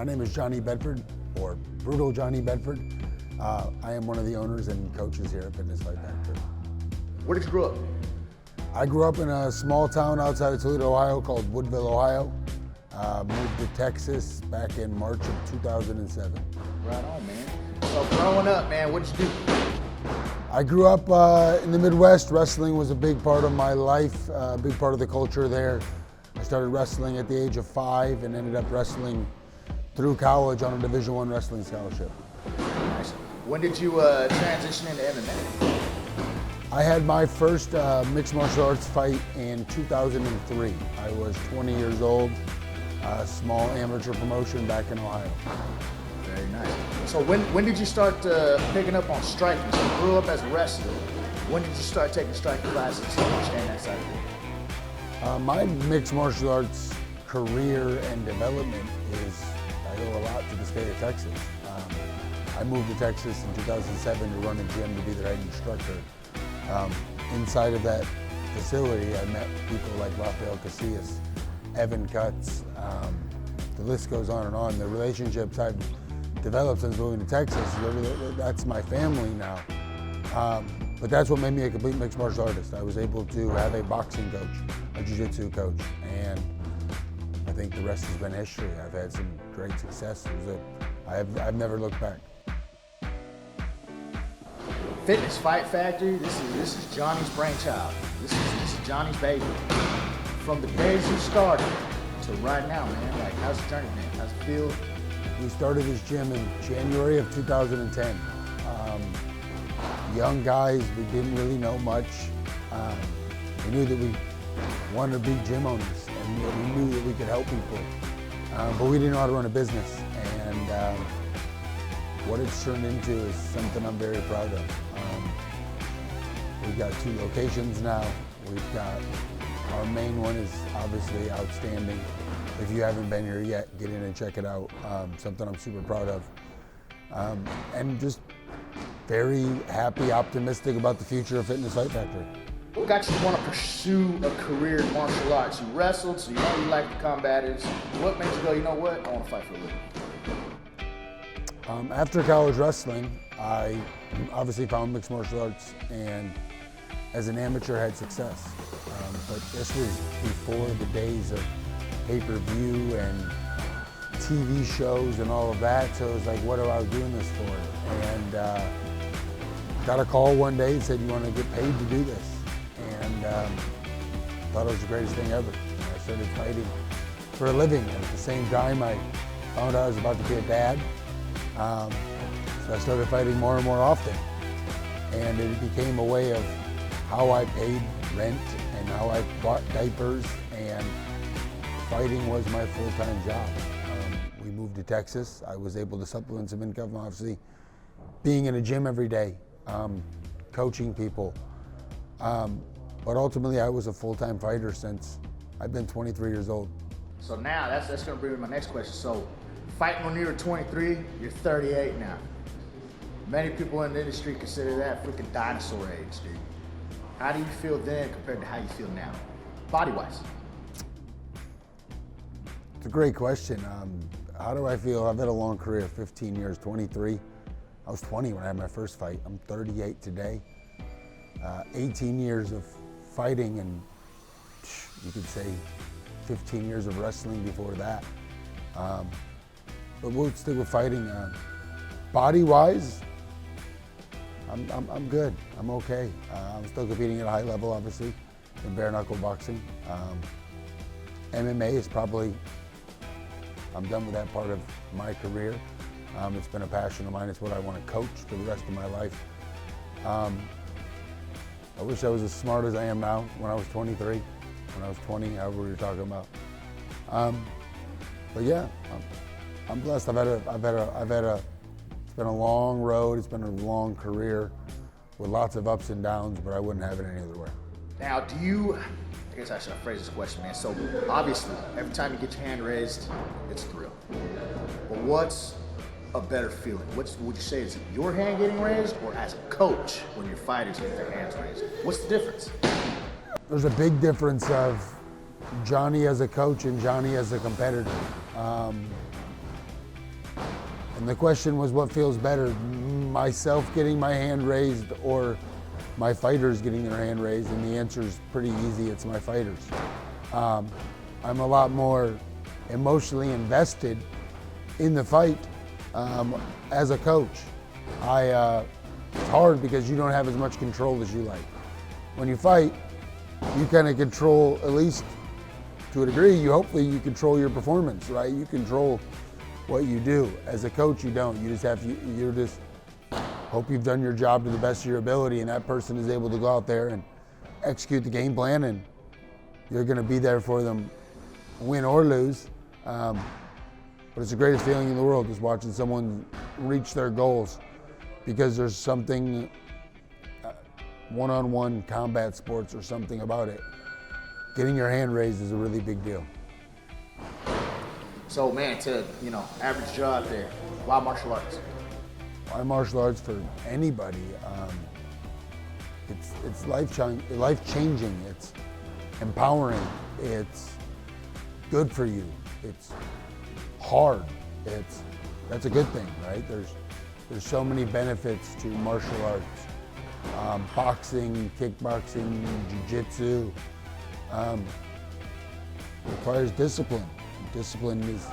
My name is Johnny Bedford, or Brutal Johnny Bedford. I am one of the owners and coaches here at Fitness Fight Factory. Where did you grow up? I grew up in a small town outside of Toledo, Ohio called Woodville, Ohio. Moved to Texas back in March of 2007. Right on, man. So growing up, man, what did you do? I grew up in the Midwest. Wrestling was a big part of my life, a big part of the culture there. I started wrestling at the age of 5 and ended up wrestling through college on a Division I wrestling scholarship. Nice. When did you transition into MMA? I had my first mixed martial arts fight in 2003. I was 20 years old, a small amateur promotion back in Ohio. Very nice. So when did you start picking up on striking? So you grew up as a wrestler. When did you start taking striking classes to understand that side of it? My mixed martial arts career and development is, I owe a lot to the state of Texas. I moved to Texas in 2007 to run a gym to be the head instructor. Inside of that facility, I met people like Rafael Casillas, Evan Cutts, the list goes on and on. The relationships I've developed since moving to Texas, that's my family now. But that's what made me a complete mixed martial artist. I was able to have a boxing coach, a jiu-jitsu coach, and I think the rest has been history. I've had some great success. I've never looked back. Fitness Fight Factory, this is Johnny's brainchild. This is Johnny's baby. From the days you started to right now, man, like how's the journey been? How's it feel? We started this gym in January of 2010. Young guys, we didn't really know much. We knew that we wanted to be gym owners, and we knew that we could help people, but we didn't know how to run a business. And what it's turned into is something I'm very proud of. We've got 2 locations now. We've got, our main one is obviously outstanding. If you haven't been here yet, get in and check it out. Something I'm super proud of. And just very happy, optimistic about the future of Fitness Fight Factory. What got you to want to pursue a career in martial arts? You wrestled, so you know you like the combatives. What made you go, you know what, I want to fight for a living? After college wrestling, I obviously found mixed martial arts, and as an amateur had success. But this was before the days of pay-per-view and TV shows and all of that, so it was like, what am I doing this for? And got a call one day and said, you want to get paid to do this? And thought it was the greatest thing ever. And I started fighting for a living, and at the same time I found out I was about to be a dad. So I started fighting more and more often, and it became a way of how I paid rent and how I bought diapers, and fighting was my full-time job. We moved to Texas. I was able to supplement some income, obviously, being in a gym every day, coaching people. But ultimately, I was a full-time fighter since I've been 23 years old. So now, that's going to bring me to my next question. So, fighting when you were 23, you're 38 now. Many people in the industry consider that freaking dinosaur age, dude. How do you feel then compared to how you feel now, body-wise? It's a great question. How do I feel? I've had a long career, 15 years, 23. I was 20 when I had my first fight. I'm 38 today. 18 years of fighting, and you could say 15 years of wrestling before that. But we'll stick with fighting. Body-wise, I'm good. I'm okay. I'm still competing at a high level, obviously, in bare knuckle boxing. MMA is probably, I'm done with that part of my career. It's been a passion of mine. It's what I want to coach for the rest of my life. I wish I was as smart as I am now when I was 23, when I was 20, however you're talking about. But yeah, I'm blessed. It's been a long road. It's been a long career with lots of ups and downs, but I wouldn't have it any other way. Now, I guess I should phrase this question, man. So obviously, every time you get your hand raised, it's a thrill. But what's a better feeling? Would you say it's your hand getting raised, or as a coach when your fighters get their hands raised? What's the difference? There's a big difference of Johnny as a coach and Johnny as a competitor. And the question was, what feels better, myself getting my hand raised or my fighters getting their hand raised? And the answer is pretty easy, it's my fighters. I'm a lot more emotionally invested in the fight as a coach. It's hard because you don't have as much control as you like. When you fight, you kind of control, at least to a degree, hopefully you control your performance, right? You control what you do. As a coach, you don't. You just hope you've done your job to the best of your ability, and that person is able to go out there and execute the game plan, and you're going to be there for them, win or lose. But it's the greatest feeling in the world, is watching someone reach their goals, because there's something, one-on-one combat sports or something about it. Getting your hand raised is a really big deal. So man, to average Joe out there, why martial arts? Why martial arts for anybody? It's life-changing. It's empowering. It's good for you. It's hard. That's a good thing, right? There's so many benefits to martial arts. Boxing, kickboxing, jiu-jitsu requires discipline. Discipline is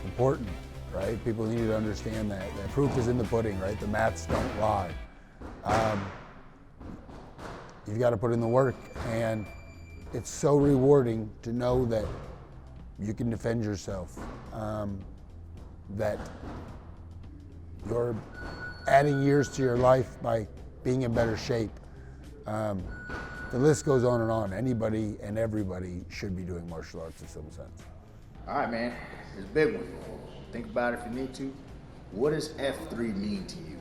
important, right? People need to understand that. The proof is in the pudding, right? The maths don't lie. You've got to put in the work, and it's so rewarding to know that you can defend yourself, that you're adding years to your life by being in better shape. The list goes on and on. Anybody and everybody should be doing martial arts in some sense. All right, man. It's a big one. Think about it if you need to. What does F3 mean to you?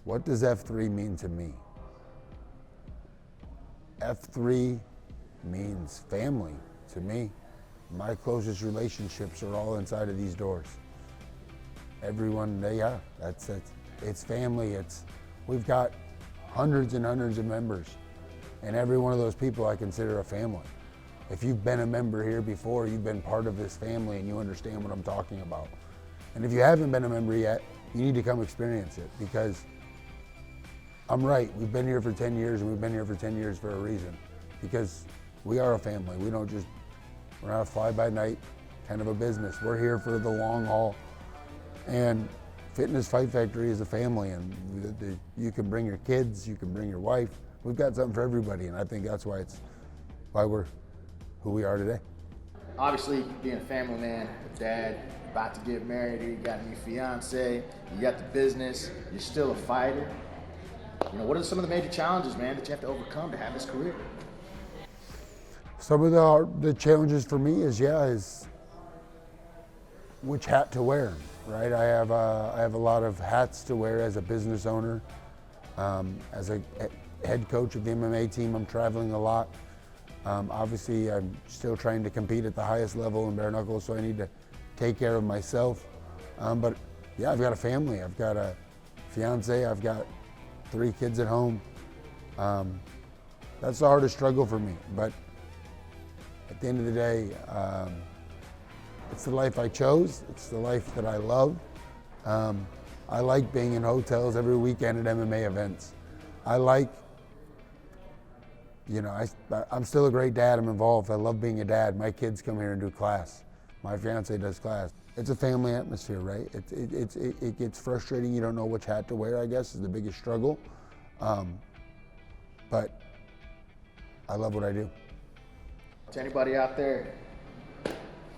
What does F3 mean to me? F3 means family to me. My closest relationships are all inside of these doors. Everyone, it's family. We've got hundreds and hundreds of members, and every one of those people I consider a family. If you've been a member here before, you've been part of this family, and you understand what I'm talking about. And if you haven't been a member yet, you need to come experience it, because I'm right. We've been here for 10 years, and we've been here for 10 years for a reason, because we are a family. We're not a fly-by-night kind of a business. We're here for the long haul. And Fitness Fight Factory is a family, and you can bring your kids, you can bring your wife. We've got something for everybody, and I think that's why we're who we are today. Obviously, being a family man, a dad, about to get married, you got a new fiance, you got the business, you're still a fighter. What are some of the major challenges, man, that you have to overcome to have this career? Some of the challenges for me is which hat to wear, right? I have a lot of hats to wear as a business owner, as a head coach of the MMA team. I'm traveling a lot. Obviously, I'm still trying to compete at the highest level in bare knuckles, so I need to take care of myself. But yeah, I've got a family. I've got a fiance. I've got 3 kids at home. That's the hardest struggle for me. But at the end of the day, it's the life I chose. It's the life that I love. I like being in hotels every weekend at MMA events. I'm still a great dad. I'm involved. I love being a dad. My kids come here and do class. My fiance does class. It's a family atmosphere, right? It gets frustrating. You don't know which hat to wear, I guess, is the biggest struggle. But I love what I do. To anybody out there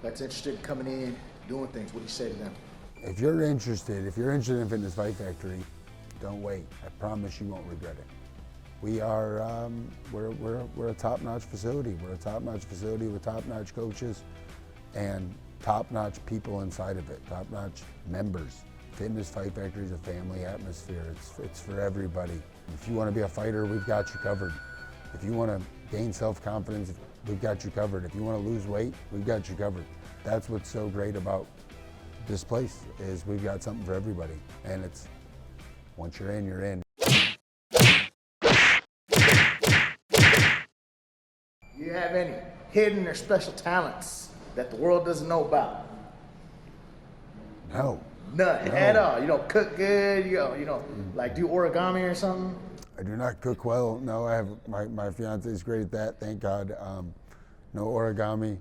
that's interested in coming in, doing things, what do you say to them? If you're interested in Fitness Fight Factory, don't wait. I promise you won't regret it. We are, we're a top-notch facility. We're a top-notch facility with top-notch coaches and top-notch people inside of it, top-notch members. Fitness Fight Factory is a family atmosphere. It's for everybody. If you want to be a fighter, we've got you covered. If you want to gain self-confidence, we've got you covered. If you want to lose weight, we've got you covered. That's what's so great about this place, is we've got something for everybody. And it's, once you're in, you're in. Do you have any hidden or special talents that the world doesn't know about? No. None at all. You don't cook good. You don't like do origami or something. I do not cook well. No, I have my fiance is great at that. Thank God. No origami.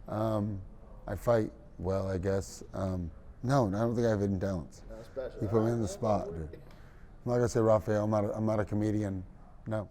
I fight well, I guess. No, I don't think I have hidden talents. No special. You put me in the spot, dude. Like I said, Raphael, I'm not a comedian. No.